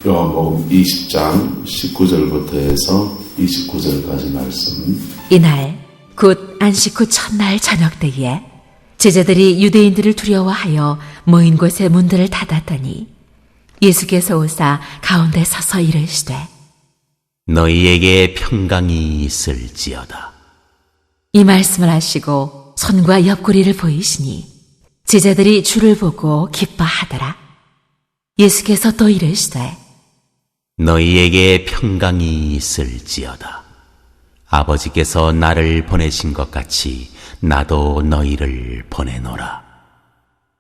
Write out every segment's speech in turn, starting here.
요한복음 20장 19절부터 해서 29절까지 말씀. 이날 곧 안식 후 첫날 저녁 때에 제자들이 유대인들을 두려워하여 모인 곳의 문들을 닫았더니 예수께서 오사 가운데 서서 이르시되 너희에게 평강이 있을지어다. 이 말씀을 하시고 손과 옆구리를 보이시니 제자들이 주를 보고 기뻐하더라. 예수께서 또 이르시되 너희에게 평강이 있을지어다. 아버지께서 나를 보내신 것 같이 나도 너희를 보내노라.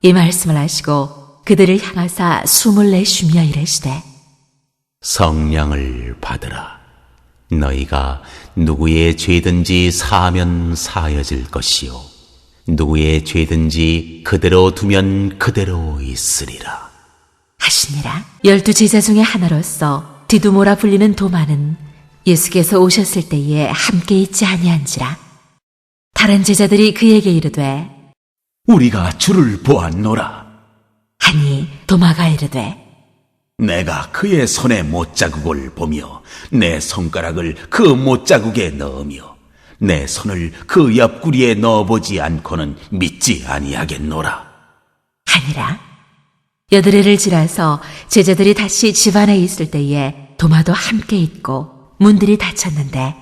이 말씀을 하시고 그들을 향하사 숨을 내쉬며 이르시되 성령을 받으라. 너희가 누구의 죄든지 사하면 사하여질 것이요 누구의 죄든지 그대로 두면 그대로 있으리라 하시니라. 12 제자 중에 하나로서 디두모라 불리는 도마는 예수께서 오셨을 때에 함께 있지 아니한지라. 다른 제자들이 그에게 이르되 우리가 주를 보았노라. 하니 도마가 이르되 내가 그의 손에 못자국을 보며 내 손가락을 그 못자국에 넣으며 내 손을 그 옆구리에 넣어보지 않고는 믿지 아니하겠노라. 하니라. 여드레를 지나서 제자들이 다시 집 안에 있을 때에 도마도 함께 있고 문들이 닫혔는데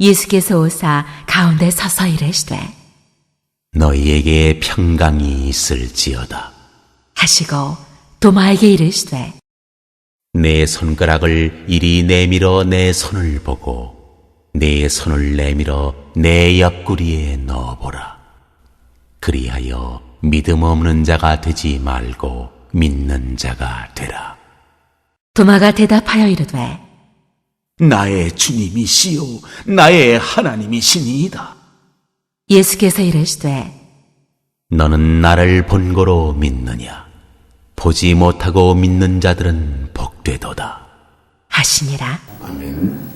예수께서 오사 가운데 서서 이르시되 너희에게 평강이 있을지어다. 하시고 도마에게 이르시되 내 손가락을 이리 내밀어 내 손을 보고 내 손을 내밀어 내 옆구리에 넣어보라. 그리하여 믿음 없는 자가 되지 말고 믿는 자가 되라. 도마가 대답하여 이르되 나의 주님이시요 나의 하나님이시니이다. 예수께서 이르시되 너는 나를 본고로 믿느냐? 보지 못하고 믿는 자들은 복되도다. 하시니라. 아멘.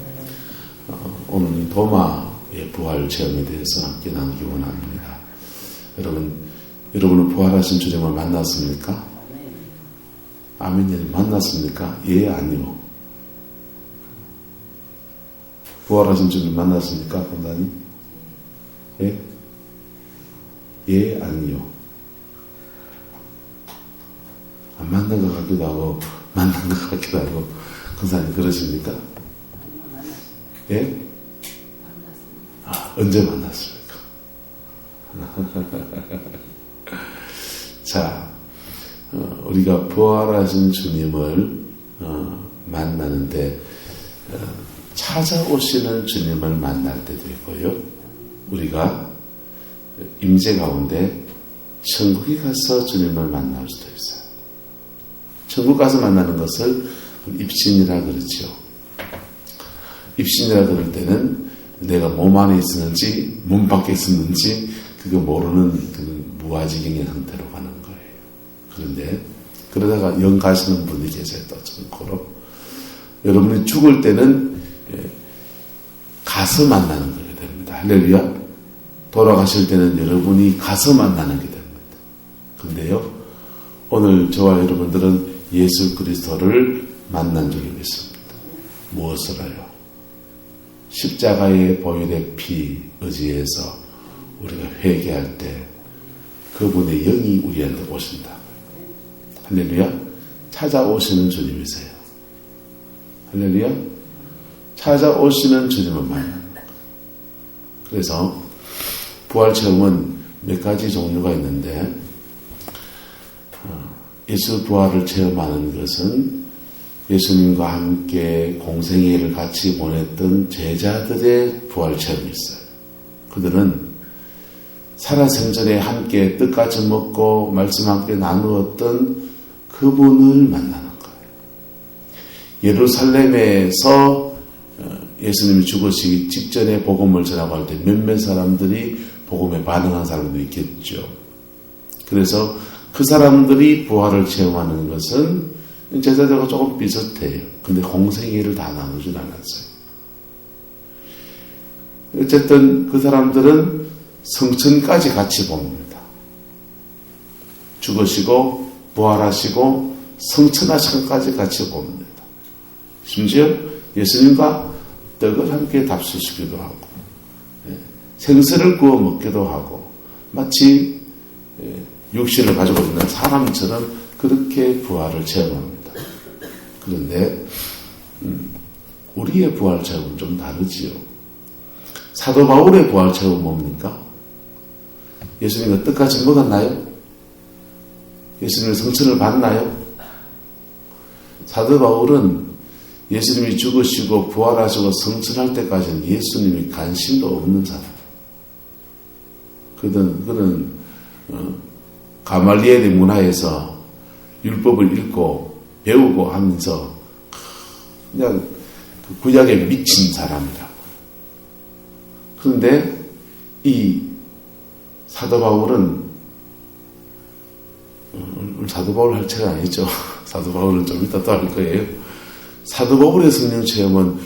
오늘 도마의 부활 체험에 대해서 함께 나누기 원합니다. 여러분은 부활하신 주님을 만났습니까? 아멘. 만났습니까? 예, 아니요. 부활하신 주님 만났습니까? 본다니? 예? 예, 아니요. 안 만난 것 같기도 하고 만난 것 같기도 하고 권사님 그러십니까? 예? 언제 만났습니까? 자, 우리가 부활하신 주님을 만나는데 찾아오시는 주님을 만날 때도 있고요. 우리가 임재 가운데 천국에 가서 주님을 만날 수도 있어요. 천국 가서 만나는 것을 입신이라 그러죠. 입신이라 그럴 때는 내가 몸 안에 있었는지 몸 밖에 있었는지 그거 모르는 그 무아지경의 형태로 가는 거예요. 그런데 그러다가 영 가시는 분이 계세요. 또 참고로 여러분이 죽을 때는 가서 만나는 거게 됩니다. 할렐루야. 돌아가실 때는 여러분이 가서 만나는 게 됩니다. 근데요, 오늘 저와 여러분들은 예수 그리스도를 만난 적이 있습니다. 무엇으로요? 십자가의 보혈의 피 의지해서 우리가 회개할 때 그분의 영이 우리한테 오신다. 할렐루야. 찾아오시는 주님이세요. 할렐루야. 찾아오시는 주님을 만나는 거예요. 그래서 부활 체험은 몇 가지 종류가 있는데 예수 부활을 체험하는 것은 예수님과 함께 공생애를 같이 보냈던 제자들의 부활 체험이 있어요. 그들은 살아생전에 함께 뜻같이 먹고 말씀 함께 나누었던 그분을 만나는 거예요. 예루살렘에서 예수님이 죽으시기 직전에 복음을 전하고 할 때 몇몇 사람들이 복음에 반응한 사람도 있겠죠. 그래서 그 사람들이 부활을 체험하는 것은 제자들과 조금 비슷해요. 근데 공생애를 다 나누진 않았어요. 어쨌든 그 사람들은 성천까지 같이 봅니다. 죽으시고 부활하시고 성천하시고까지 같이 봅니다. 심지어 예수님과 떡을 함께 답수시기도 하고 생선을 구워 먹기도 하고 마치 육신을 가지고 있는 사람처럼 그렇게 부활을 체험합니다. 그런데 우리의 부활 체험은 좀 다르지요. 사도 바울의 부활 체험은 뭡니까? 예수님과 떡같이 먹었나요? 예수님의 성천을 받나요? 사도 바울은 예수님이 죽으시고 부활하시고 성천할 때까지는 예수님이 관심도 없는 사람. 그는 가말리엘의 문화에서 율법을 읽고 배우고 하면서 그냥 구약에 미친 사람이라고. 그런데 이 사도 바울은 사도 바울 할 차가 아니죠. 사도 바울은 좀 이따 또 할 거예요. 사도 바울의 성령 체험은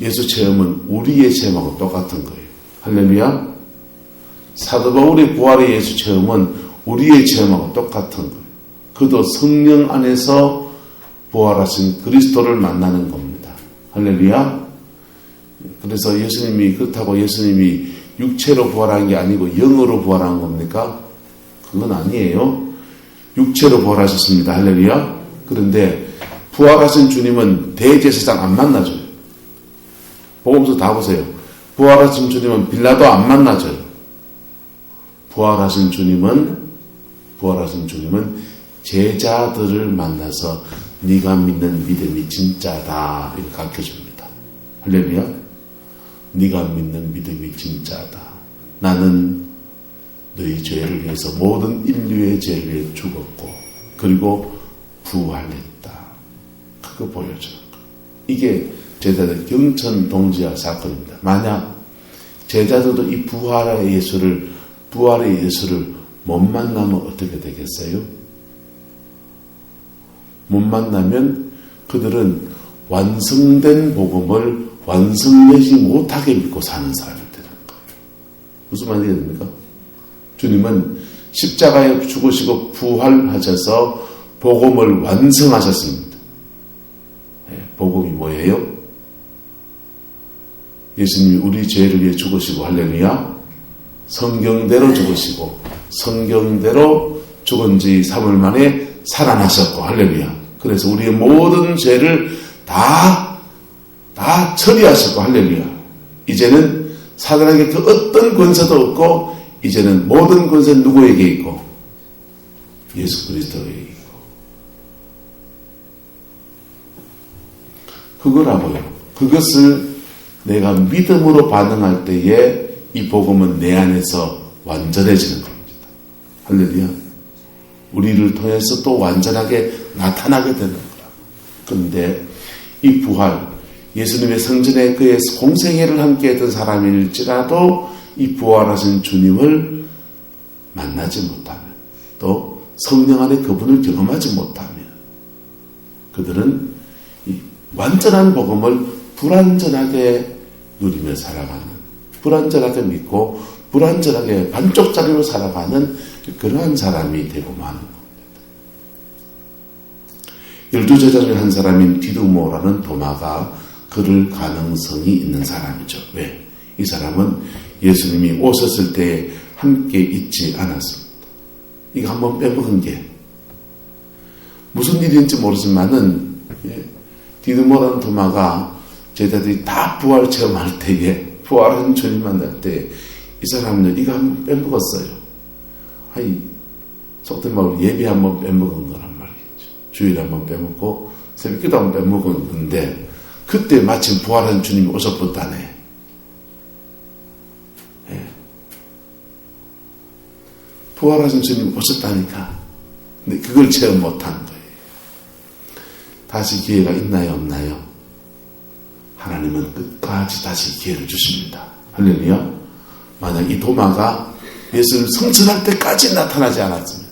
예수 체험은 우리의 체험하고 똑같은 거예요. 할렐루야. 사도 바울의 부활의 예수 체험은 우리의 체험하고 똑같은 거예요. 그도 성령 안에서 부활하신 그리스도를 만나는 겁니다. 할렐루야. 그래서 예수님이 그렇다고 예수님이 육체로 부활한 게 아니고 영으로 부활한 겁니까? 그건 아니에요. 육체로 부활하셨습니다. 할렐루야. 그런데 부활하신 주님은 대제사장 안 만나줘요. 복음서 다 보세요. 부활하신 주님은 빌라도 안 만나줘요. 부활하신 주님은 제자들을 만나서 네가 믿는 믿음이 진짜다 이렇게 가르쳐줍니다. 할렐루야. 네가 믿는 믿음이 진짜다. 나는 너희 죄를 위해서 모든 인류의 죄를 위해 죽었고 그리고 부활했다. 그거 보여주는 거. 이게 제자들 경천동지화 사건입니다. 만약 제자들도 이 부활의 예수를 못 만나면 어떻게 되겠어요? 못 만나면 그들은 완성된 복음을 완성되지 못하게 믿고 사는 사람이 되는 거예요. 무슨 말이 됩니까? 주님은 십자가에 죽으시고 부활하셔서 복음을 완성하셨습니다. 복음이 뭐예요? 예수님이 우리 죄를 위해 죽으시고 할렐루야. 성경대로 죽으시고 성경대로 죽은 지 3일 만에 살아나셨고 할렐루야. 그래서 우리의 모든 죄를 다 처리하셨고 할렐루야. 이제는 사단에게 그 어떤 권세도 없고 이제는 모든 권세는 누구에게 있고 예수 그리스도에게 있고 그거라고요. 그것을 내가 믿음으로 반응할 때에 이 복음은 내 안에서 완전해지는 겁니다. 할렐루야. 우리를 통해서 또 완전하게 나타나게 되는 거라. 그런데 이 부활, 예수님의 성전에 그의 공생애를 함께 했던 사람일지라도 이 부활하신 주님을 만나지 못하면 또 성령 안에 그분을 경험하지 못하면 그들은 이 완전한 복음을 불완전하게 누리며 살아가는, 불완전하게 믿고 불완전하게 반쪽짜리로 살아가는 그러한 사람이 되고 마는 겁니다. 12제자 중에 한 사람인 디두모라는 도마가 그럴 가능성이 있는 사람이죠. 왜? 이 사람은 예수님이 오셨을 때 함께 있지 않았습니다. 이거 한번 빼먹은 게 무슨 일인지 모르지만은 디두모라는 도마가 제자들이 다 부활 체험할 때에 부활한 주님 만날 때 이 사람은 이거 한번 빼먹었어요. 아니 속된 말로 예배 한번 빼먹은 거란 말이죠. 주일 한번 빼먹고 새벽기도 한번 빼먹은 건데 그때 마침 부활한 주님이 오셨다네. 부활하신 주님이 오셨다니까. 근데 그걸 체험 못한 거예요. 다시 기회가 있나요, 없나요? 하나님은 끝까지 다시 기회를 주십니다. 할렐루야. 만약 이 도마가 예수를 성천할 때까지 나타나지 않았으면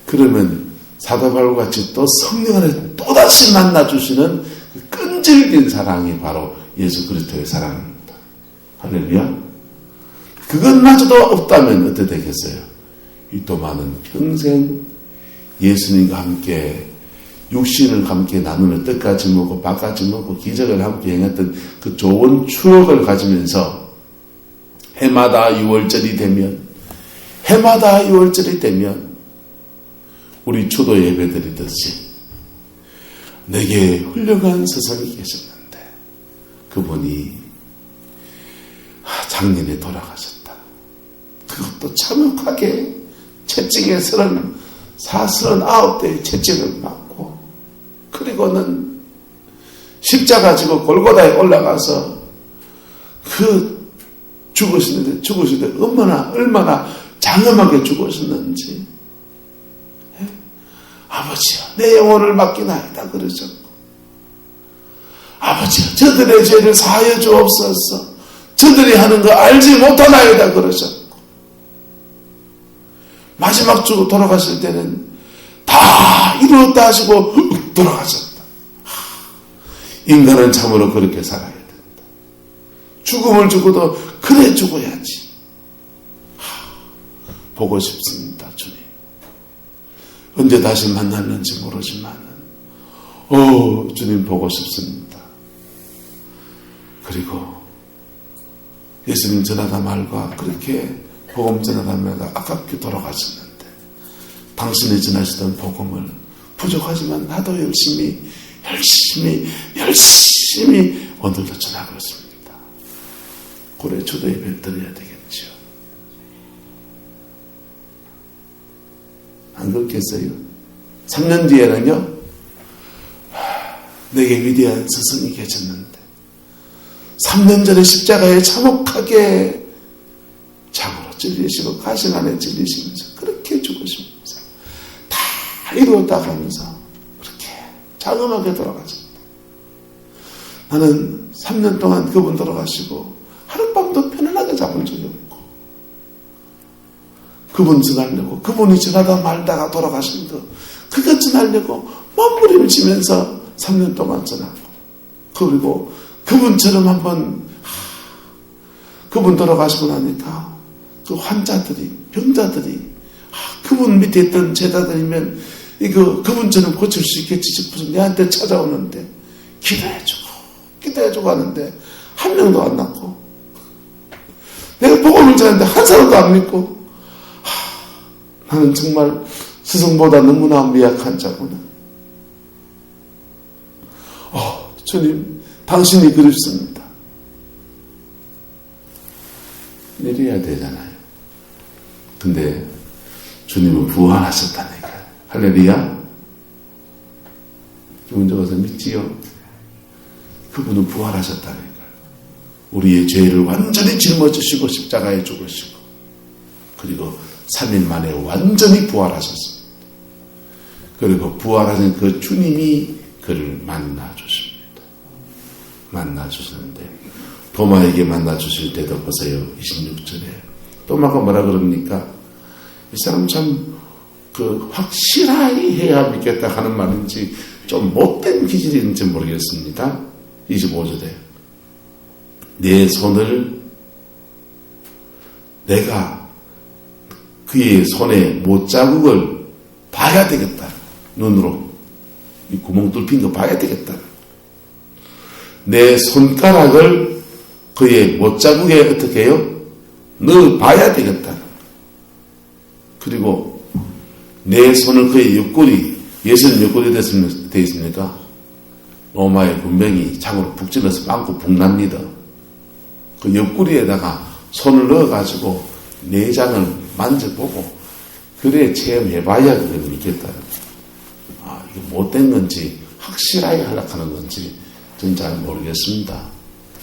그러면 사도 바울과 같이 또 성령 안에 또다시 만나주시는 그 끈질긴 사랑이 바로 예수 그리스도의 사랑입니다. 할렐루야. 그것마저도 없다면 어떻게 되겠어요? 이 도마는 평생 예수님과 함께 육신을 함께 나누며 떡까지 먹고 밥까지 먹고 기적을 함께 행했던 그 좋은 추억을 가지면서 해마다 6월절이 되면 우리 추도 예배 드리듯이 내게 훌륭한 스승이 계셨는데 그분이 작년에 돌아가셨다. 그것도 참혹하게 채찍에 39대의 채찍을 맞고 그리고는 십자가 지고 골고다에 올라가서 그 죽으시는데 얼마나 장엄하게 죽으셨는지. 아버지여 내 영혼을 맡기나이다 그러셨고 아버지여 저들의 죄를 사하여 주옵소서 저들이 하는 거 알지 못하나이다 그러셨고 마지막 주고 돌아가실 때는 다 이루었다 하시고 돌아가셨다. 인간은 참으로 그렇게 살아야 된다. 죽음을 주고도 그래 죽어야지. 보고 싶습니다 주님. 언제 다시 만날는지 모르지만은 주님 보고 싶습니다. 그리고 예수님 전하다 말과 그렇게 복음 전하다 말과 아깝게 돌아가셨는데 당신이 전하시던 복음을 부족하지만 나도 열심히 오늘도 전하고 있습니다. 고래 주도 예배 드려야 되겠죠. 안 그렇겠어요? 3년 뒤에는요, 내게 위대한 스승이 계셨는데, 3년 전에 십자가에 참혹하게 장으로 찔리시고, 가신 안에 찔리시면서, 그렇게 죽으시면서, 다 이루었다 하면서, 그렇게 장엄하게 돌아가셨다. 나는 3년 동안 그분 돌아가시고, 하룻밤도 편안하게 잡은 적이 없고, 그분 전하려고 그분이 전하다 말다가 돌아가신 거 그거 전하려고 몸부림치면서 3년 동안 전하고 그리고 그분처럼 한번 그분 돌아가시고 나니까 그 환자들이 병자들이 그분 밑에 있던 제자들이면 이거 그분처럼 고칠 수 있겠지 싶어서 내한테 찾아오는데 기도해주고 하는데 한 명도 안 낫고 내가 복음을 전하는데 한 사람도 안 믿고 나는 정말 스승보다 너무나 미약한 자구나. 주님, 당신이 그립습니다. 내려야 되잖아요. 근데 주님은 부활하셨다니까요. 할렐루야. 기분 좋아서 믿지요? 그분은 부활하셨다니까요. 우리의 죄를 완전히 짊어지시고 십자가에 죽으시고 그리고 3일 만에 완전히 부활하셨습니다. 그리고 부활하신 그 주님이 그를 만나주십니다. 만나주셨는데 도마에게 만나주실 때도 보세요. 26절에 도마가 뭐라 그럽니까? 이 사람 참 확실하게 해야 믿겠다 하는 말인지 좀 못된 기질인지 모르겠습니다. 25절에 내 손을 내가 그의 손에 못자국을 봐야 되겠다. 눈으로 이 구멍 뚫힌 거 봐야 되겠다. 내 손가락을 그의 못자국에 어떻게 해요? 넣어 봐야 되겠다. 그리고 내 손을 그의 옆구리, 예수는 옆구리 되어 있습니까? 로마의 군병이 창으로 북 찔러서 빵꾸 북 납니다. 그 옆구리에다가 손을 넣어가지고 내장을 만져보고 그래 체험해봐야 그걸 믿겠다. 이게 못된 건지 확실하게 하락하는 건지 전 잘 모르겠습니다.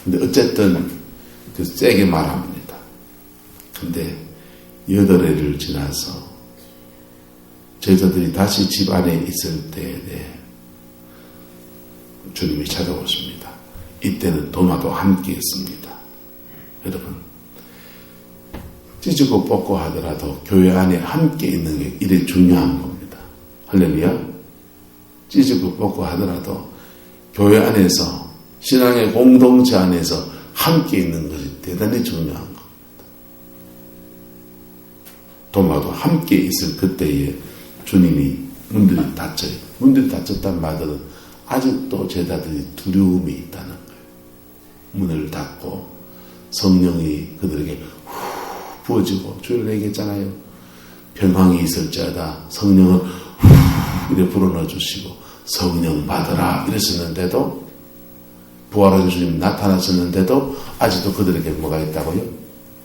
근데 어쨌든 세게 말합니다. 근데 8해를 지나서 제자들이 다시 집 안에 있을 때에 주님이 찾아오십니다. 이때는 도마도 함께 있습니다. 여러분 찢고 뽑고 하더라도 교회 안에 함께 있는 게 이래 중요한 겁니다. 할렐루야. 찢고 뽑고 하더라도 교회 안에서 신앙의 공동체 안에서 함께 있는 것이 대단히 중요한 겁니다. 도마도 함께 있을 그때에 주님이 문들이 닫혀요. 문들이 닫혔단 말들은 아직도 제자들이 두려움이 있다는 거예요. 문을 닫고 성령이 그들에게 부어지고, 주일 얘기했잖아요. 평강이 있을지어다 성령을 이렇게 불어넣어 주시고 성령 받으라 이랬었는데도, 부활한 주님 나타나셨는데도 아직도 그들에게 뭐가 있다고요?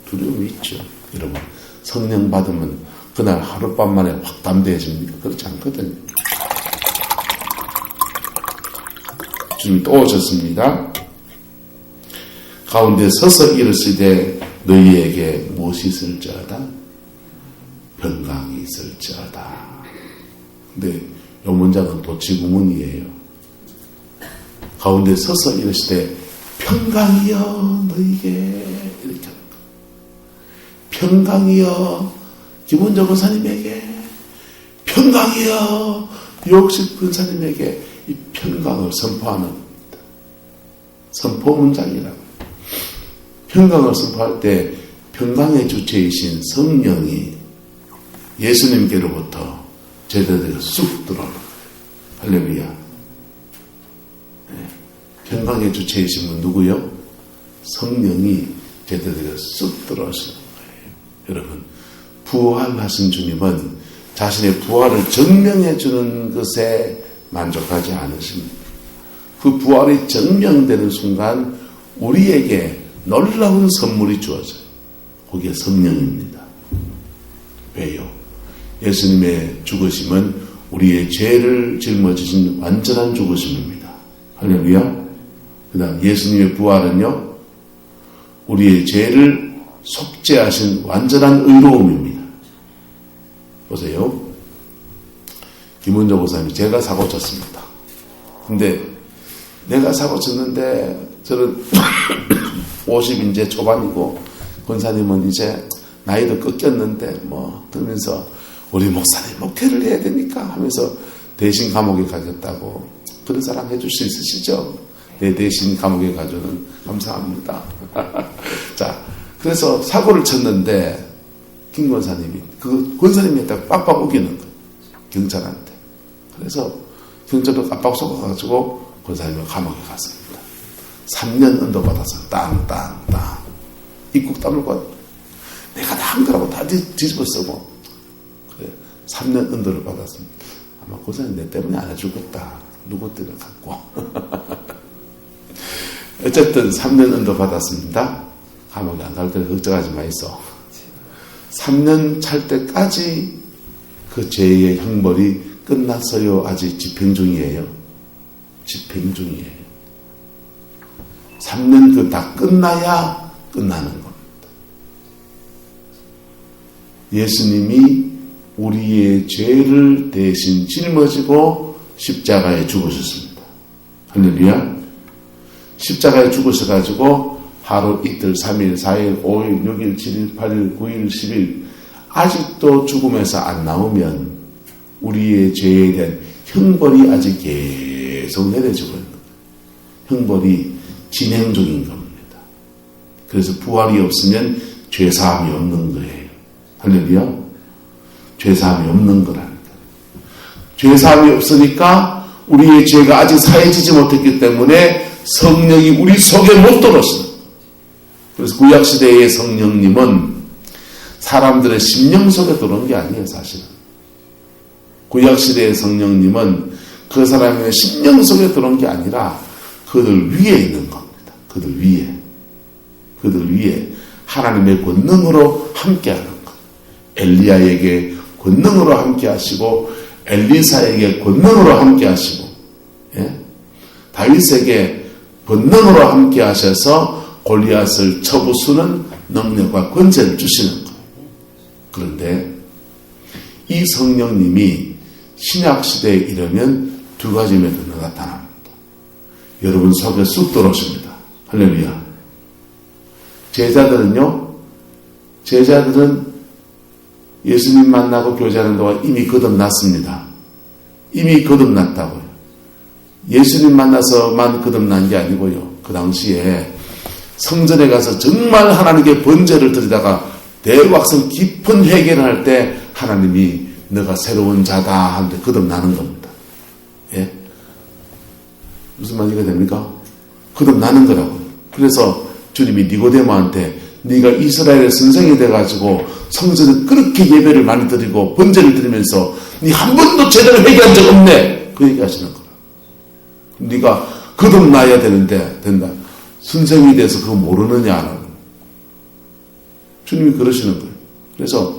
두려움이 있죠. 여러분, 성령 받으면 그날 하룻밤 만에 확 담대해집니까? 그렇지 않거든요. 주님이 또 오셨습니다. 가운데 서서 이르시되 너희에게 무엇이 있을지어다? 평강이 있을지어다. 근데 이 문장은 도치구문이에요. 가운데 서서 이르시되 평강이여 너희에게, 이렇게 하는 거예요. 평강이여 김원정 권사님에게, 평강이여 유옥식 권사님에게 이 평강을 선포하는 겁니다. 선포 문장이라고. 평강을 선포할 때 평강의 주체이신 성령이 예수님께로부터 제자들에게 쑥 들어오는 거예요. 할렐루야. 네. 평강의 주체이신 분 누구요? 성령이 제자들에게 쑥 들어오시는 거예요. 여러분, 부활하신 주님은 자신의 부활을 증명해 주는 것에 만족하지 않으십니다. 그 부활이 증명되는 순간 우리에게 놀라운 선물이 주어져요. 그게 성령입니다. 왜요? 예수님의 죽으심은 우리의 죄를 짊어지신 완전한 죽으심입니다. 할렐루야. 그 다음 예수님의 부활은요, 우리의 죄를 속죄하신 완전한 의로움입니다. 보세요. 김은조 목사님이 제가 사고 쳤습니다. 근데 내가 사고 쳤는데 저는 50 초반이고 권사님은 이제 나이도 꺾였는데 그러면서 우리 목사님 목회를 해야 되니까 하면서 대신 감옥에 가겠다고. 그런 사람 해줄 수 있으시죠? 내 대신 감옥에 가주는 감사합니다. 자, 그래서 사고를 쳤는데 김 권사님이 그 권사님한테 빡빡 우기는 거예요. 경찰한테. 그래서 경찰도 깜빡 속아가지고 권사님을 감옥에 갔습니다. 3년 은도 받아서 땅땅땅 입국 다물고 내가 다 한 거라고 다 뒤집어 쓰고 그래 3년 은도를 받았습니다. 아마 권사님 내 때문에 안 해주겠다. 누구 때문에 갖고 어쨌든 3년 은도 받았습니다. 감옥에 안 갈 때는 걱정하지 마이소. 3년 찰 때까지 그 죄의 형벌이 끝났어요? 아직 집행 중이에요? 집행 중이에요. 3년 그 다 끝나야 끝나는 겁니다. 예수님이 우리의 죄를 대신 짊어지고 십자가에 죽으셨습니다. 할렐루야. 십자가에 죽으셔가지고 하루, 이틀, 3일, 4일, 5일, 6일, 7일, 8일, 9일, 10일 아직도 죽음에서 안 나오면 우리의 죄에 대한 형벌이 아직 계속 내려지고 있는 거예요. 형벌이 진행 중인 겁니다. 그래서 부활이 없으면 죄사함이 없는 거예요. 할렐루야. 죄사함이 없는 거라니까. 죄사함이 없으니까 우리의 죄가 아직 사해지지 못했기 때문에 성령이 우리 속에 못 들어왔어요. 그래서 구약시대의 성령님은 사람들의 심령 속에 들어온 게 아니에요, 사실은. 구약시대의 성령님은 그 사람의 심령 속에 들어온 게 아니라 그들 위에 있는 겁니다. 그들 위에 하나님의 권능으로 함께하는 것. 엘리야에게 권능으로 함께하시고 엘리사에게 권능으로 함께하시고 다윗에게 권능으로 함께하셔서 골리앗을 쳐부수는 능력과 권세를 주시는 거예요. 그런데 이 성령님이 신약시대에 이르면 두 가지 메시지가 나타납니다. 여러분 속에 쑥 들어오십니다. 할렐루야. 제자들은 예수님 만나고 교제하는 동안 이미 거듭났습니다. 이미 거듭났다고요. 예수님 만나서만 거듭난 게 아니고요. 그 당시에 성전에 가서 정말 하나님께 번제를 드리다가 대wak성 깊은 회개를 할 때 하나님이 너가 새로운 자다 하는데 거듭나는 겁니다. 예? 무슨 말이 됩니까? 거듭나는 거라고. 그래서 주님이 니고데모한테 네가 이스라엘의 선생이 돼가지고 성전에 그렇게 예배를 많이 드리고 번제를 드리면서 네 한 번도 제대로 회개한 적 없네. 그 얘기하시는 거라. 네가 거듭나야 된다. 선생이 돼서 그거 모르느냐라고. 주님이 그러시는 거예요. 그래서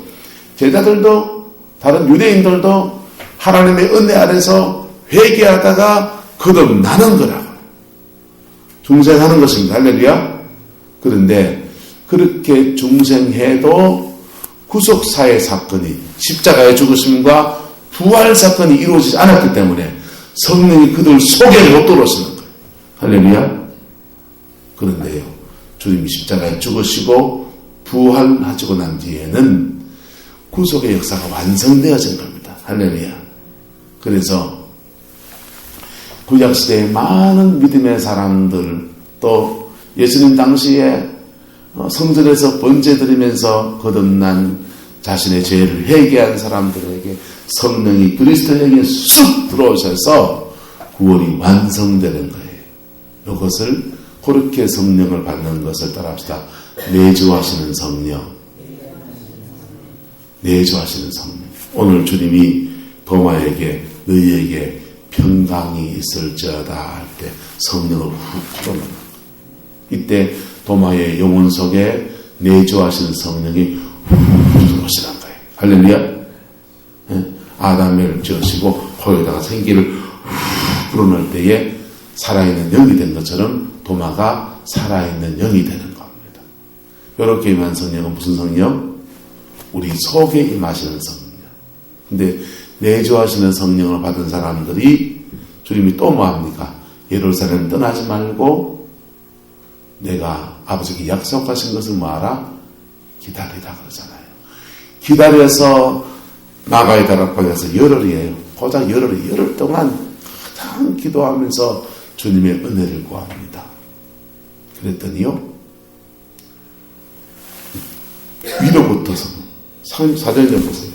제자들도 다른 유대인들도 하나님의 은혜 아래서 회개하다가 거듭나는 거라고. 중생하는 것입니다. 할렐루야. 그런데 그렇게 중생해도 구속사의 사건이 십자가의 죽으심과 부활 사건이 이루어지지 않았기 때문에 성령이 그들 속에 못 들어오시는 거예요. 할렐루야. 그런데요, 주님이 십자가에 죽으시고 부활하시고 난 뒤에는 구속의 역사가 완성되어진 겁니다. 할렐루야. 그래서 구약시대의 많은 믿음의 사람들, 또 예수님 당시에 성전에서 번제 드리면서 거듭난 자신의 죄를 회개한 사람들에게 성령이 그리스도에게 쑥 들어오셔서 구원이 완성되는 거예요. 이것을 그렇게 성령을 받는 것을 따라합시다. 내주하시는 성령. 내주하시는 성령. 오늘 주님이 도마에게 너희에게 평강이 있을지어다 할 때 성령을 훅 풀어놓는 거예요. 이때 도마의 영혼 속에 내주하시는 성령이 훅 들어오시는 거예요. 할렐루야. 아담을 지으시고 코에다가 생기를 훅 불어넣을 때에 살아있는 영이 된 것처럼 도마가 살아있는 영이 되는 겁니다. 이렇게 임한 성령은 무슨 성령? 우리 속에 임하시는 성령. 근데 내주하시는 성령을 받은 사람들이 주님이 또 뭐합니까? 예루살렘 떠나지 말고 내가 아버지께 약속하신 것을 뭐하라? 기다리라 그러잖아요. 기다려서 나가야 다락방에서 열흘이에요. 고작 열흘 동안 가장 기도하면서 주님의 은혜를 구합니다. 그랬더니요, 위로부터서 사도행전 보세요.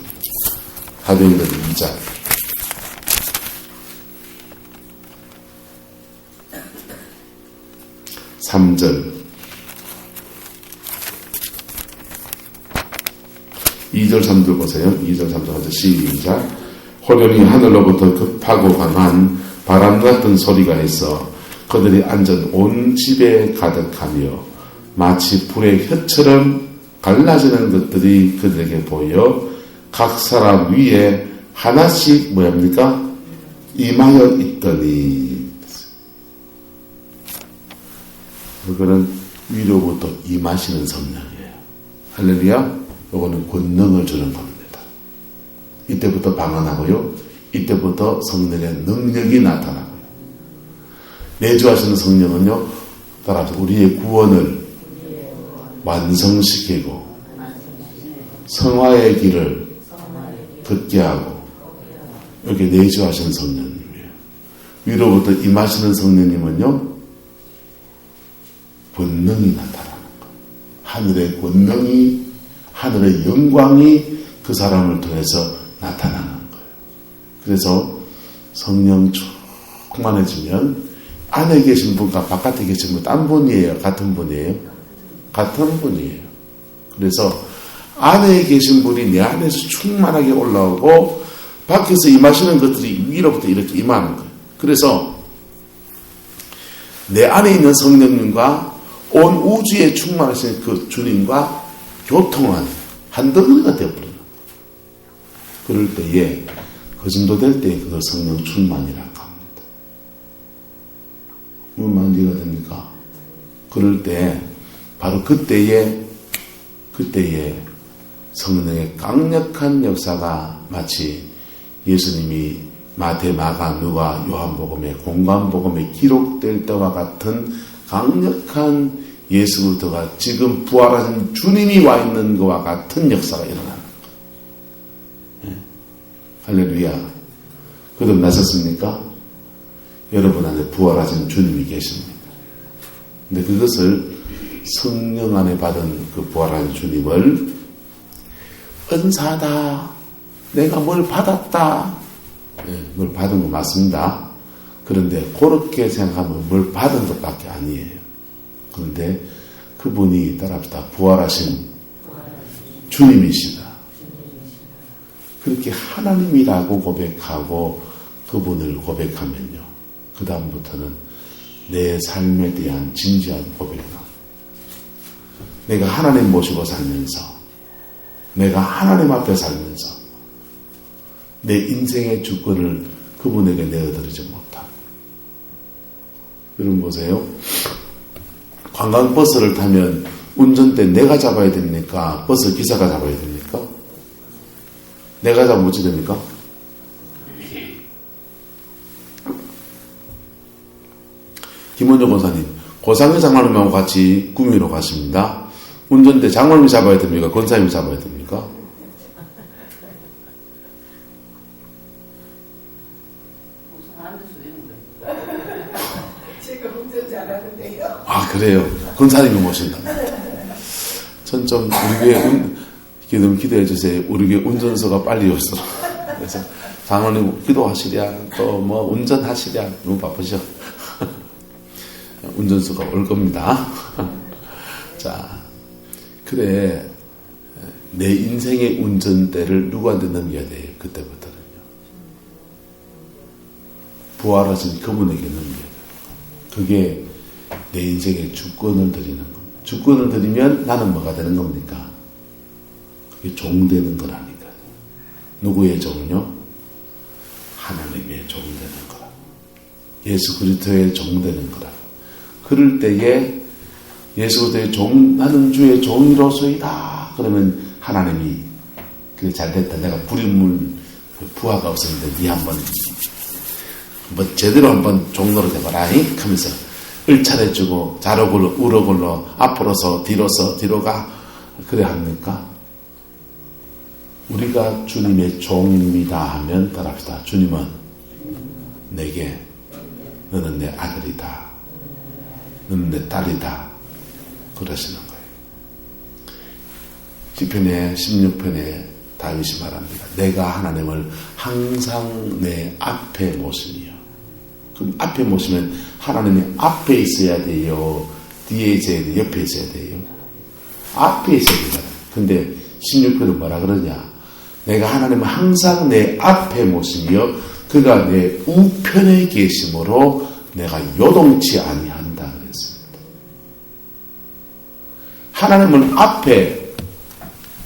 사도행전 2장 3절 2절 3절 보세요. 2절 3절 시작. 호련히 하늘로부터 급하고 강한 바람 같은 소리가 있어 그들이 앉은 온 집에 가득하며 마치 불의 혀처럼 갈라지는 것들이 그들에게 보여 각 사람 위에 하나씩 뭐합니까? 임하여 있더니. 그거는 위로부터 임하시는 성령이에요. 할렐루야. 요거는 권능을 주는 겁니다. 이때부터 방언하고요. 이때부터 성령의 능력이 나타나고요. 내주하시는 성령은요, 따라서 우리의 구원을 완성시키고 성화의 길을 걷게 하고, 이렇게 내주하시는 성령님이에요. 위로부터 임하시는 성령님은요, 권능이 나타나는 거예요. 하늘의 권능이, 하늘의 영광이 그 사람을 통해서 나타나는 거예요. 그래서 성령 충만해지면 안에 계신 분과 바깥에 계신 분 딴 분이에요? 같은 분이에요? 같은 분이에요. 그래서 안에 계신 분이 내 안에서 충만하게 올라오고 밖에서 임하시는 것들이 위로부터 이렇게 임하는 거예요. 그래서 내 안에 있는 성령님과 온 우주에 충만하신 그 주님과 교통하는 한 덩어리가 되어버려요. 그럴 때에 그 정도 될 때 그걸 성령 충만이라고 합니다. 무슨 말이 됩니까? 그럴 때 바로 그때에 성령의 강력한 역사가 마치 예수님이 마태, 마가, 누가, 요한복음의 공관복음에 기록될 때와 같은 강력한 예수 그리스도가 지금 부활하신 주님이 와 있는 것과 같은 역사가 일어나는 거예요. 할렐루야. 거듭나셨습니까? 여러분 안에 부활하신 주님이 계십니다. 근데 그것을 성령 안에 받은 그 부활한 주님을 은사다, 내가 뭘 받았다, 뭘 받은 거 맞습니다. 그런데 그렇게 생각하면 뭘 받은 것밖에 아니에요. 그런데 그분이 따라합시다. 부활하신 주님이시다. 그렇게 하나님이라고 고백하고 그분을 고백하면요. 그 다음부터는 내 삶에 대한 진지한 고백이 나옵니다. 내가 하나님 모시고 살면서, 내가 하나님 앞에 살면서 내 인생의 주권을 그분에게 내어드리지 못하고. 여러분 보세요. 관광버스를 타면 운전대 내가 잡아야 됩니까? 버스 기사가 잡아야 됩니까? 내가 잡으면 어찌 됩니까? 김원조 권사님, 고상희 장로님하고 같이 구미로 가십니다. 운전대 장로님이 잡아야 됩니까? 권사님이 잡아야 됩니까? 제가 운전 잘하는데요. 아, 그래요? 권사님이 모신다. 전 좀 우리 교회 너무 기도해 주세요. 우리 교회 운전서가 빨리 오시도록. 그래서 장로님 기도하시랴, 또 뭐 운전하시랴, 너무 바쁘셔. 운전수가 올 겁니다. 자, 그래, 내 인생의 운전대를 누구한테 넘겨야 돼요? 그때부터는요. 부활하신 그분에게 넘겨야 돼요. 그게 내 인생의 주권을 드리는 겁니다. 주권을 드리면 나는 뭐가 되는 겁니까? 그게 종 되는 거라니까요. 누구의 종요? 하나님의 종 되는 거라. 예수 그리스도의 종 되는 거라. 그럴 때에 예수 그리스도의 종, 나는 주의 종이로소이다. 그러면 하나님이 그래 잘됐다. 내가 부림물 부하가 없었는데 니 한번 제대로 한번 종로로 돼봐라 하면서 을차려주고 좌로굴러 우로굴러 앞으로서 뒤로서 뒤로가 그래 합니까? 우리가 주님의 종입니다 하면 따라합시다. 주님은 내게 너는 내 아들이다. 너는 내 딸이다. 그러시는 거예요. 시편의 16편에 다윗이 말합니다. 내가 하나님을 항상 내 앞에 모시며. 그럼 앞에 모시면 하나님이 앞에 있어야 돼요? 뒤에 있어야 돼요? 옆에 있어야 돼요? 앞에 있어야 되잖아요. 근데 16편은 뭐라 그러냐? 내가 하나님을 항상 내 앞에 모시며 그가 내 우편에 계심으로 내가 요동치 아니한다 그랬습니다. 하나님을 앞에,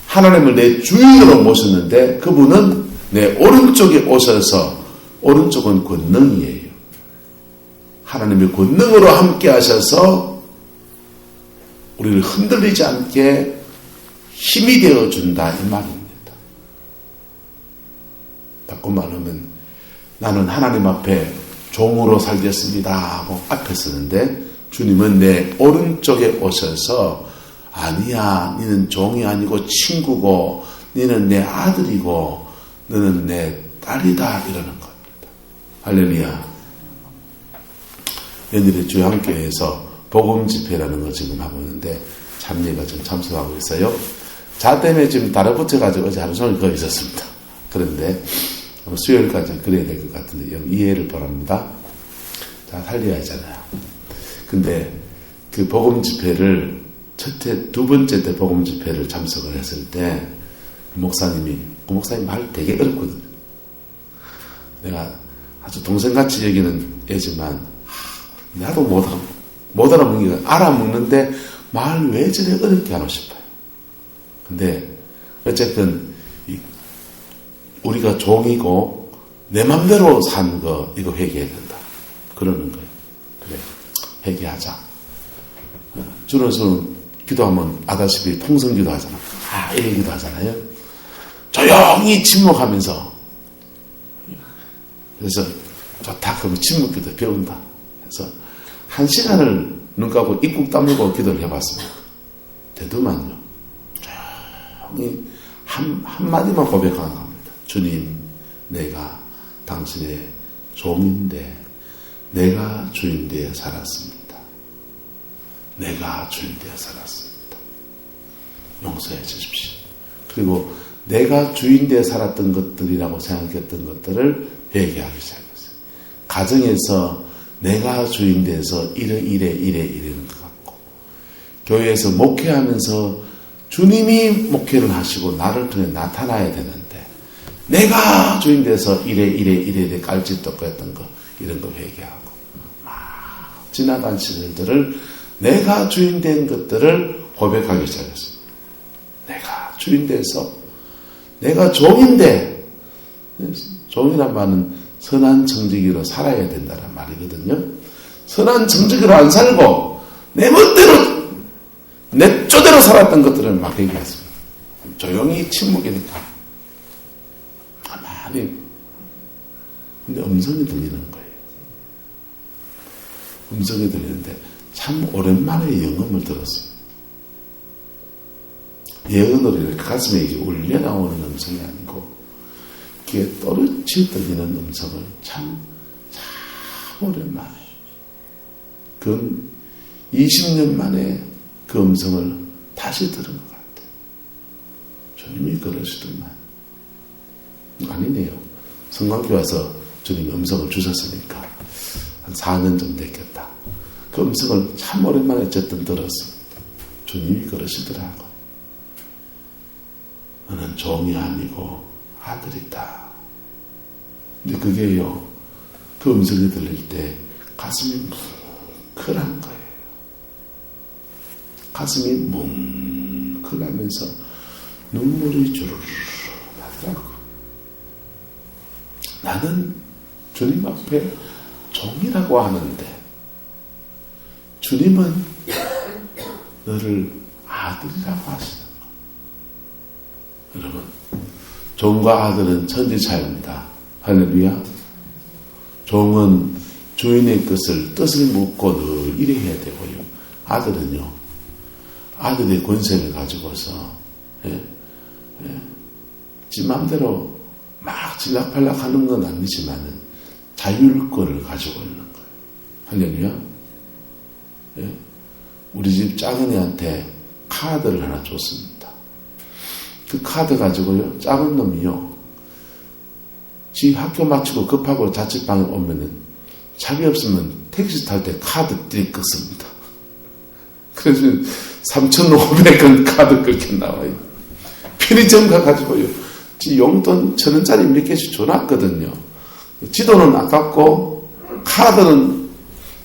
하나님을 내 주인으로 모셨는데 그분은 내 오른쪽에 오셔서, 오른쪽은 권능이에요. 하나님의 권능으로 함께 하셔서 우리를 흔들리지 않게 힘이 되어준다 이 말입니다. 바꿔 말하면 나는 하나님 앞에 종으로 살겠습니다 하고 앞에 서는데 주님은 내 오른쪽에 오셔서 아니야, 너는 종이 아니고 친구고 너는 내 아들이고 너는 내 딸이다 이러는 겁니다. 할렐루야. 연일의 주양교회에서 복음 집회라는 거 지금 하고 있는데 참여가 지금 참석하고 있어요. 자 때문에 지금 달아붙여가지고 어제 하루 종일 거기 있었습니다. 그런데 수요일까지 그래야 될 것 같은데 이해를 바랍니다. 자, 살려야 하잖아요. 근데 그 복음 집회를 두 번째 때 복음 집회를 참석을 했을 때 그 목사님 말 되게 어렵거든요. 내가 아주 동생같이 여기는 애지만 나도 못 알아먹는 게 알아먹는데 말 왜 저래 어렵게 하나 싶어요. 근데 어쨌든 우리가 종이고 내 맘대로 산 거 이거 회개해야 된다. 그러는 거예요. 그래, 회개하자. 주로서는 기도하면 아다시피 통성기도 하잖아. 이래 기도 하잖아요. 조용히 침묵하면서. 그래서 좋다 그러면 침묵기도 배운다. 그래서 1시간을 눈 감고 입국 다물고 기도를 해봤습니다. 되더만요. 조용히 한마디만 고백하는 겁니다. 주님, 내가 당신의 종인데 내가 주인되어 살았습니다. 내가 주인되어 살았습니다. 용서해 주십시오. 그리고 내가 주인되어 살았던 것들이라고 생각했던 것들을 회개하기 시작했어요. 가정에서 내가 주인 돼서 이러는 것 같고, 교회에서 목회하면서 주님이 목회를 하시고 나를 통해 나타나야 되는데, 내가 주인 돼서 이래 깔짓도 했던 거, 이런 거 회개하고, 막 지나간 시절들을 내가 주인 된 것들을 고백하기 시작했습니다. 내가 주인 돼서, 내가 종인데, 종이란 말은 선한 정직이로 살아야 된다는 말이거든요. 선한 정직으로 안 살고 내 멋대로 내 쪼대로 살았던 것들을 막 얘기했습니다. 조용히 침묵이니까 가만히. 근데 음성이 들리는 거예요. 음성이 들리는데 참 오랜만에 영음을 들었어요. 예언으로 이렇게 가슴에 이제 울려 나오는 음성이 아니고 귀에 또렷이 들리는 음성을 참 오랜만에, 그 20년 만에 그 음성을 다시 들은 것 같아요. 주님이 그러시더만. 아니네요. 성곽교 와서 주님이 음성을 주셨으니까 한 4년 정도 됐겠다. 그 음성을 참 오랜만에 어쨌든 들었습니다. 주님이 그러시더라고. 너는 종이 아니고 아들이다. 근데 그게요, 그 음성이 들릴 때 가슴이 뭉클한 거예요. 가슴이 뭉클하면서 눈물이 주르르 나더라고. 나는 주님 앞에 종이라고 하는데 주님은 너를 아들이라고 하시는 거예요. 여러분, 종과 아들은 천지 차이입니다. 할렐루야. 종은 주인의 뜻을 묻고 늘 일해야 되고요. 아들은요, 아들의 권세를 가지고서 지 맘대로 막 질락팔락 하는 건 아니지만은 자율권을 가지고 있는 거예요. 할렐루야. 우리 집 작은이한테 카드를 하나 줬습니다. 그 카드 가지고요, 작은 놈이요, 지 학교 마치고 급하고 자취방에 오면은 자기 없으면 택시 탈 때 카드 띠 끄습니다. 그래서 3,500원 카드 그렇게 나와요. 편의점 가가지고요, 지 용돈 1,000원짜리 몇 개씩 줘놨거든요. 지도는 아깝고 카드는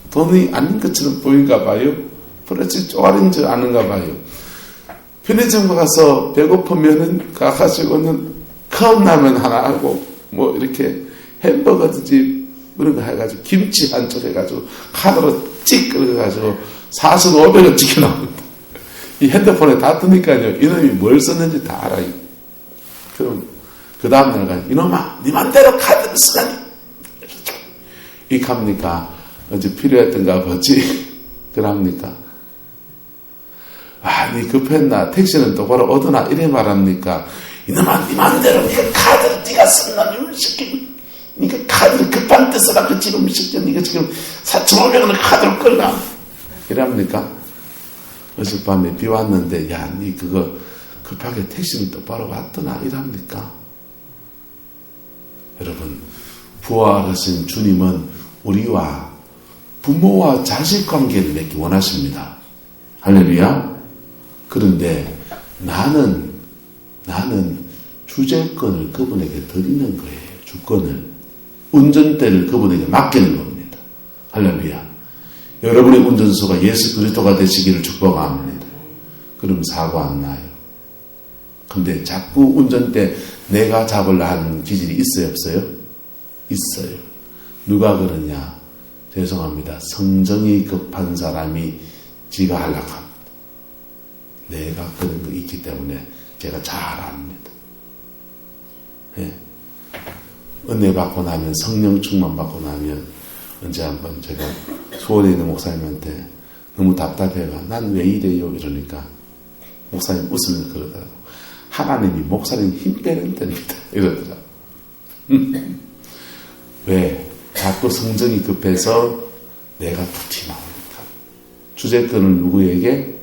돈이 아닌 것처럼 보인가 봐요. 그렇지 쪼아린 줄 아는가 봐요. 편의점 가서 배고프면은 가가지고는 컵라면 하나 하고 뭐 이렇게 햄버거집 그런 거 해가지고 김치 한쪽 해가지고 카드로 찍 그래가지고 4,500원 찍혀나옵니다. 이 핸드폰에 다 뜨니까요, 이놈이 뭘 썼는지 다 알아요. 그럼 그 다음날 가 이놈아 네 맘대로 카드를 쓰다니 이렇게 합니까? 어제 필요했던가 보지. 그럽니까? 아, 니 급했나? 택시는 똑바로 오더나? 이래 말합니까? 이놈아, 니 맘대로 니가 카드를 니가 쓴다, 이놈 새끼. 니가 카드를 급한 데 쓰라, 그 지금 새끼. 니가 지금 4,500원을 카드를 끌나? 이랍니까? 어젯밤에 비 왔는데, 야, 니 그거 급하게 택시는 똑바로 왔더나? 이랍니까? 여러분, 부활하신 주님은 우리와 부모와 자식 관계를 맺기 원하십니다. 할렐루야. 그런데 나는 주재권을 그분에게 드리는 거예요. 주권을. 운전대를 그분에게 맡기는 겁니다. 할렐루야. 여러분의 운전수가 예수 그리스도가 되시기를 축복합니다. 그럼 사고 안 나요. 근데 자꾸 운전대 내가 잡으려 하는 기질이 있어요, 없어요? 있어요. 누가 그러냐? 죄송합니다. 성정이 급한 사람이 지가 하려고 합니다. 내가 그런 거 있기 때문에 제가 잘 압니다. 예. 은혜 받고 나면, 성령 충만 받고 나면, 언제 한번 제가 수원에 있는 목사님한테 너무 답답해가 난 왜 이래요? 이러니까 목사님 웃으면서 그러더라고. 하나님이 목사님 힘 빼는 때입니다. 이러더라고. 왜? 자꾸 성정이 급해서 내가 툭 튀나오니까. 주재권을 누구에게?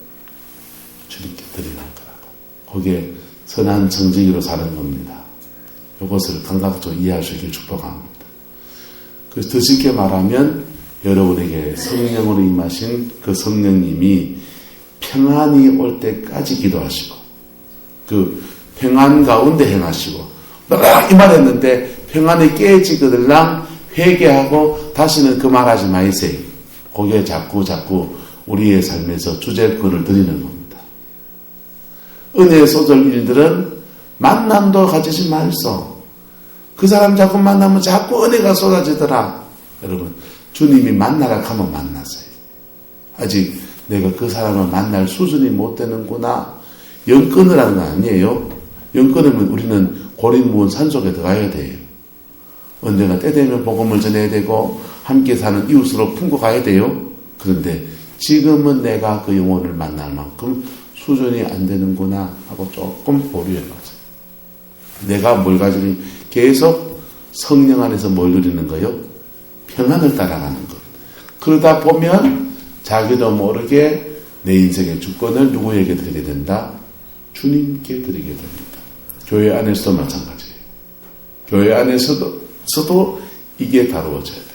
주님께 드리는 거라고. 거기에 선한 정직으로 사는 겁니다. 이것을 감각적으로 이해하시길 축복합니다. 그래서 더 쉽게 말하면 여러분에게 성령으로 임하신 그 성령님이 평안이 올 때까지 기도하시고 그 평안 가운데 행하시고 이 말했는데 평안이 깨지거들랑 회개하고 다시는 그 말하지 마이세요. 거기에 자꾸 우리의 삶에서 주제권을 드리는 겁니다. 은혜의 소절 일들은 만남도 가지지 말소. 그 사람 자꾸 만나면 자꾸 은혜가 쏟아지더라. 여러분 주님이 만나라 하면 만나세요. 아직 내가 그 사람을 만날 수준이 못 되는구나. 영 끊으라는 거 아니에요. 영 끊으면 우리는 고립무원 산속에 들어가야 돼요. 언젠가 때 되면 복음을 전해야 되고 함께 사는 이웃으로 품고 가야 돼요. 그런데 지금은 내가 그 영혼을 만날 만큼 수준이 안 되는구나 하고 조금 보류해봐서 내가 뭘 가지니 계속 성령 안에서 뭘 누리는 거요? 평안을 따라가는 것. 그러다 보면 자기도 모르게 내 인생의 주권을 누구에게 드리게 된다? 주님께 드리게 됩니다. 교회 안에서도 마찬가지예요. 교회 안에서도 이게 다루어져야 돼요.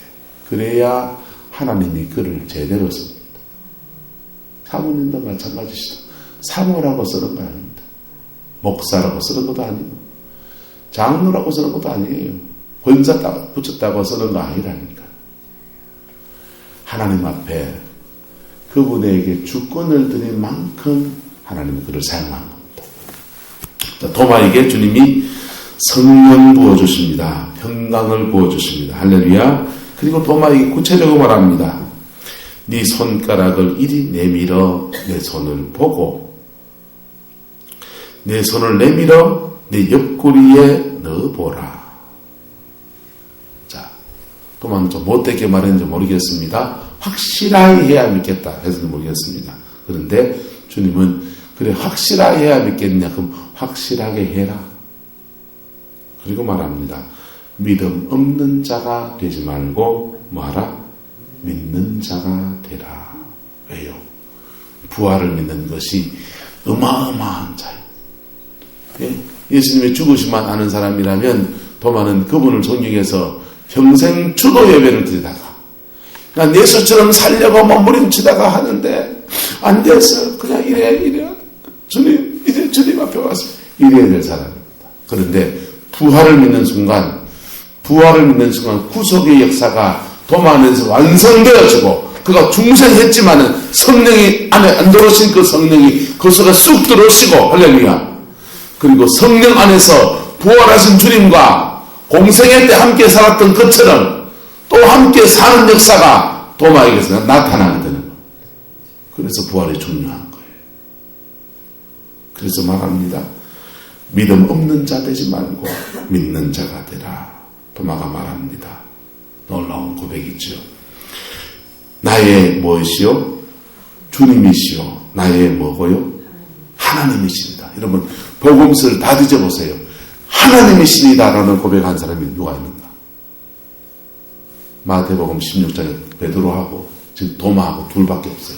그래야 하나님이 그를 제대로 씁니다. 사모님도 마찬가지시다. 사모라고 쓰는 거 아닙니다. 목사라고 쓰는 것도 아니고 장로라고 쓰는 것도 아니에요. 권사 붙였다고 쓰는 거 아니라니까. 하나님 앞에 그분에게 주권을 드린 만큼 하나님은 그를 사용한 겁니다. 도마에게 주님이 성령 부어주십니다. 평강을 부어주십니다. 할렐루야. 그리고 도마에게 구체적으로 말합니다. 네 손가락을 이리 내밀어 내 손을 보고 내 손을 내밀어 내 옆구리에 넣어보라. 자, 도마는 좀 못되게 말했는지 모르겠습니다. 확실하게 해야 믿겠다 해서는 모르겠습니다. 그런데 주님은 그래 확실하게 해야 믿겠냐? 그럼 확실하게 해라. 그리고 말합니다. 믿음 없는 자가 되지 말고 뭐하라? 믿는 자가 되라. 왜요? 부활을 믿는 것이 어마어마한 자예요. 예? 예수님의 죽으심만 아는 사람이라면 도마는 그분을 존경해서 평생 주도 예배를 드리다가 난 예수처럼 살려고 몸부림치다가 하는데 안 돼서 그냥 이래 주님 이제 주님 앞에 와서 이래야 될 사람입니다. 그런데 부활을 믿는 순간 구속의 역사가 도마 안에서 완성되어지고 그가 중생했지만은 성령이 안에 안 들어오신 그 성령이 그 속에 쑥 들어오시고 할렐루야. 그리고 성령 안에서 부활하신 주님과 공생애 때 함께 살았던 것처럼 또 함께 사는 역사가 도마에게서 나타나게 되는 거예요. 그래서 부활이 중요한 거예요. 그래서 말합니다. 믿음 없는 자 되지 말고 믿는 자가 되라. 도마가 말합니다. 놀라운 고백이죠. 나의 무엇이요? 주님이시요. 나의 뭐고요? 하나님이십니다. 여러분 복음서를 다 뒤져보세요. 하나님이시니다라는 고백한 사람이 누가 있는가? 마태복음 16장에 베드로하고 지금 도마하고 둘밖에 없어요.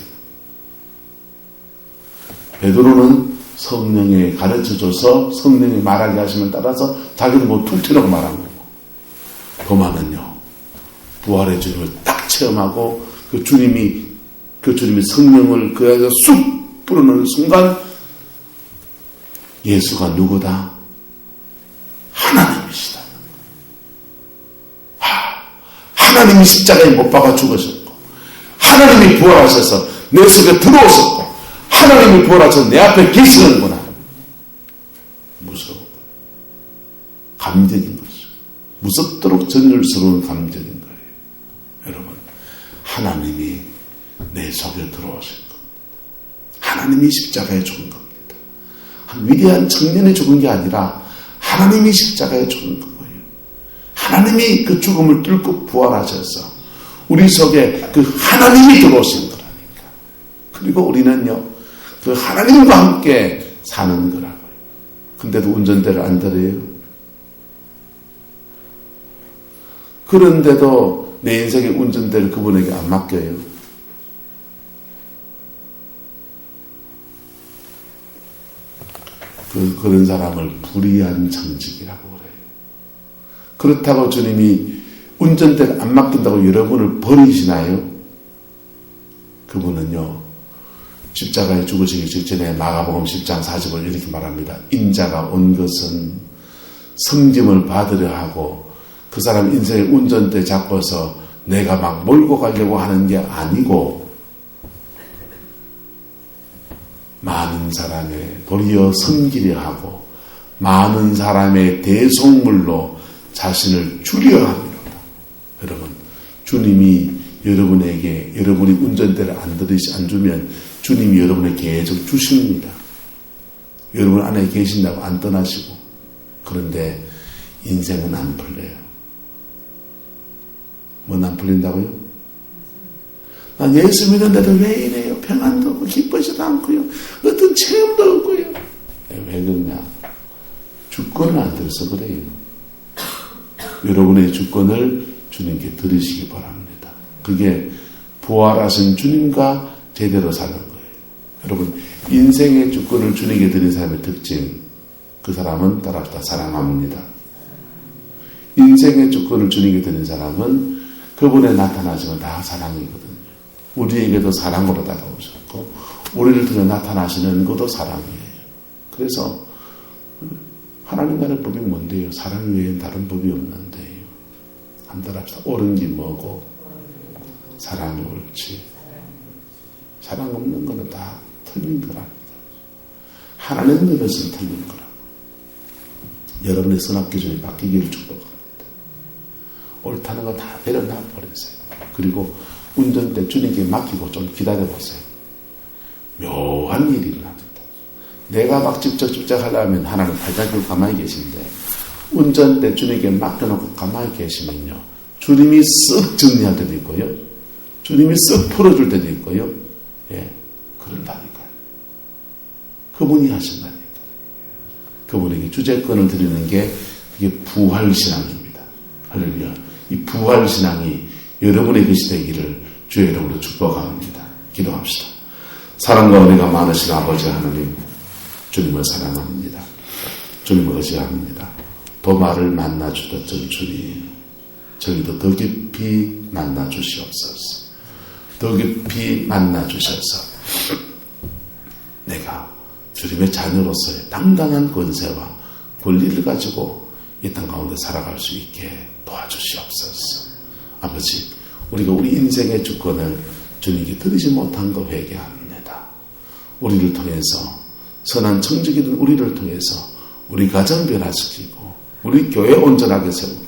베드로는 성령이 가르쳐줘서 성령이 말하게 하시면 따라서 자기는 뭐 툭 튀라고 말한 거고 도마는요 부활의 주님을 딱 체험하고 그 주님이 성령을 그 안에서 쑥 불어넣는 순간 예수가 누구다? 하나님이시다. 하나님이 십자가에 못 박아 죽으셨고 하나님이 부활하셔서 내 속에 들어오셨고 하나님이 부활하셔서 내 앞에 계시는구나. 무서워. 감격인 거죠. 무섭도록 전율스러운 감격인 거예요. 여러분 하나님이 내 속에 들어오신 겁니다. 하나님이 십자가에 죽은 겁니다. 한 위대한 청년이 죽은 게 아니라 하나님이 십자가에 죽은 거예요. 하나님이 그 죽음을 뚫고 부활하셔서 우리 속에 그 하나님이 들어오신 거라니까. 그리고 우리는요 그 하나님과 함께 사는 거라고요. 근데도 운전대를 안 들어요. 그런데도 내 인생의 운전대를 그분에게 안 맡겨요. 그런 사람을 불의한 청직이라고 그래요. 그렇다고 주님이 운전대를 안 맡긴다고 여러분을 버리시나요? 그분은요, 십자가에 죽으시기 직전에 마가복음 10장 40을 이렇게 말합니다. 인자가 온 것은 섬김을 받으려 하고 그 사람 인생의 운전대 잡고서 내가 막 몰고 가려고 하는 게 아니고 많은 사람의 도리어 섬기려 하고 많은 사람의 대속물로 자신을 주려 합니다. 여러분, 주님이 여러분에게 여러분이 운전대를 안 주면 주님이 여러분에게 계속 주십니다. 여러분 안에 계신다고 안 떠나시고. 그런데 인생은 안 풀려요. 뭔 안 풀린다고요? 난 예수 믿는데도 왜 이래요? 평안도 없고 기쁘지도 않고요. 어떤 체험도 없고요. 왜 그러냐? 주권을 안 들어서 그래요. 여러분의 주권을 주님께 드리시기 바랍니다. 그게 부활하신 주님과 제대로 사는 거예요. 여러분, 인생의 주권을 주님께 드린 사람의 특징, 그 사람은 따라합시다. 사랑합니다. 인생의 주권을 주님께 드린 사람은 그분의 나타나시면 다 사랑이거든요. 우리에게도 사랑으로 다가오셨고 우리를 통해 나타나시는 것도 사랑이에요. 그래서 하나님과의 법이 뭔데요? 사랑 외엔 다른 법이 없는데요. 한번 합시다. 옳은 게 뭐고 사랑이 옳지. 사랑 없는 거는 다 틀린 거랍니다. 하나님 눈에서는 틀린 거라고. 여러분의 선악 기준이 바뀌기를 축복합니다. 옳다는 거 다 내려놔 버리세요. 그리고 운전대 주님께 맡기고 좀 기다려보세요. 묘한 일이 일어납니다. 내가 막 직접 하려면 하나님 발자국 가만히 계신데 운전대 주님께 맡겨놓고 가만히 계시면요. 주님이 쓱 정리할 때도 있고요. 주님이 쓱 풀어줄 때도 있고요. 예, 그런다니까요. 그분이 하신다니까요. 그분에게 주재권을 드리는 게 그게 부활신앙입니다. 할렐루야. 이 부활신앙이 여러분의 것이 되기를 주의 이름으로 축복합니다. 기도합시다. 사랑과 은혜가 많으신 아버지 하나님, 주님을 사랑합니다. 주님을 의지합니다. 도마를 만나주셨던 주님, 저희도 더 깊이 만나주시옵소서. 더 깊이 만나주셔서 내가 주님의 자녀로서의 당당한 권세와 권리를 가지고 이 땅 가운데 살아갈 수 있게 도와주시옵소서. 아버지, 우리가 우리 인생의 주권을 주님께 드리지 못한 거 회개합니다. 우리를 통해서 선한 청지기는 우리를 통해서 우리 가정 변화시키고 우리 교회 온전하게 세우고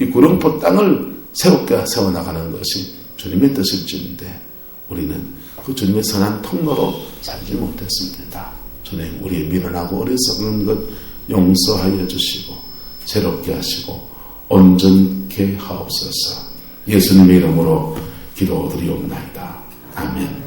이 구름포 땅을 새롭게 세워나가는 것이 주님의 뜻일지인데 우리는 그 주님의 선한 통로로 살지 못했습니다. 주님, 우리의 미련하고 어리석은 것 용서하여 주시고 새롭게 하시고 온전케 하옵소서. 예수님의 이름으로 기도드리옵나이다. 아멘.